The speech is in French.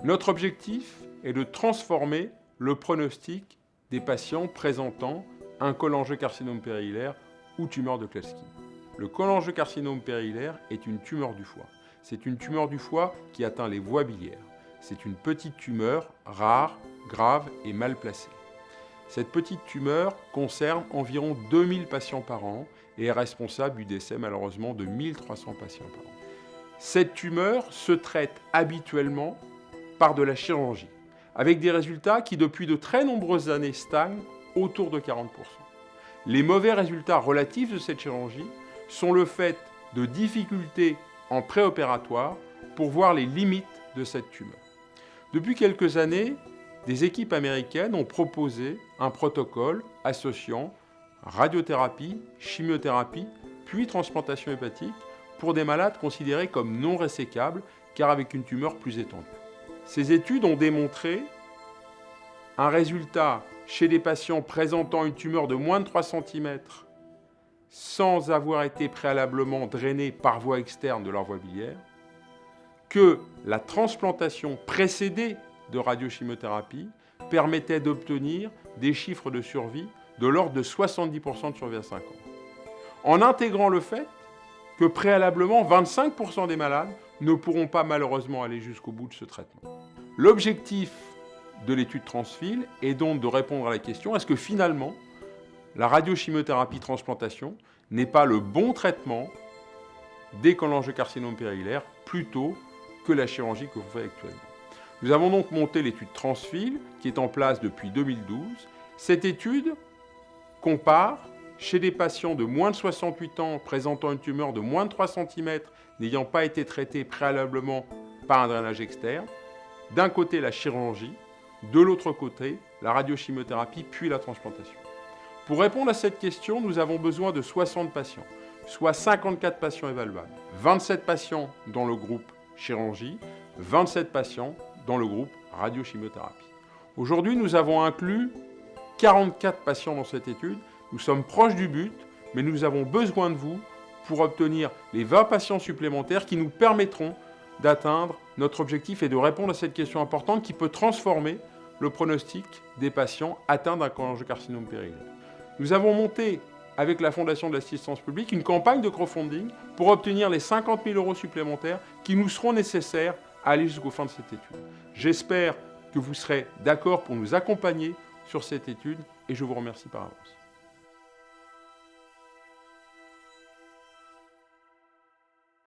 Notre objectif est de transformer le pronostic des patients présentant un cholangiocarcinome périhilaire ou tumeur de Klatskin. Le cholangiocarcinome périhilaire est une tumeur du foie. C'est une tumeur du foie qui atteint les voies biliaires. C'est une petite tumeur rare, grave et mal placée. Cette petite tumeur concerne environ 2000 patients par an et est responsable du décès malheureusement de 1300 patients par an. Cette tumeur se traite habituellement par de la chirurgie, avec des résultats qui depuis de très nombreuses années stagnent autour de 40%. Les mauvais résultats relatifs de cette chirurgie sont le fait de difficultés en préopératoire pour voir les limites de cette tumeur. Depuis quelques années, des équipes américaines ont proposé un protocole associant radiothérapie, chimiothérapie, puis transplantation hépatique pour des malades considérés comme non résécables car avec une tumeur plus étendue. Ces études ont démontré un résultat chez les patients présentant une tumeur de moins de 3 cm sans avoir été préalablement drainés par voie externe de leur voie biliaire, que la transplantation précédée de radiochimiothérapie permettait d'obtenir des chiffres de survie de l'ordre de 70% de survie à 5 ans. En intégrant le fait que préalablement 25% des malades ne pourront pas malheureusement aller jusqu'au bout de ce traitement. L'objectif de l'étude Transfil est donc de répondre à la question, est-ce que finalement la radiochimiothérapie transplantation n'est pas le bon traitement des cholangiocarcinomes périhilaires plutôt que la chirurgie que vous faites actuellement. Nous avons donc monté l'étude Transfil qui est en place depuis 2012. Cette étude compare chez des patients de moins de 68 ans présentant une tumeur de moins de 3 cm n'ayant pas été traités préalablement par un drainage externe, d'un côté la chirurgie, de l'autre côté la radiochimiothérapie puis la transplantation. Pour répondre à cette question, nous avons besoin de 60 patients, soit 54 patients évaluables, 27 patients dans le groupe chirurgie, 27 patients dans le groupe radiochimiothérapie. Aujourd'hui, nous avons inclus 44 patients dans cette étude. Nous sommes proches du but, mais nous avons besoin de vous pour obtenir les 20 patients supplémentaires qui nous permettront d'atteindre notre objectif et de répondre à cette question importante qui peut transformer le pronostic des patients atteints d'un cholangiocarcinome périhilaire. Nous avons monté, avec la Fondation de l'Assistance publique, une campagne de crowdfunding pour obtenir les 50 000 € supplémentaires qui nous seront nécessaires à aller jusqu'au fin de cette étude. J'espère que vous serez d'accord pour nous accompagner sur cette étude et je vous remercie par avance.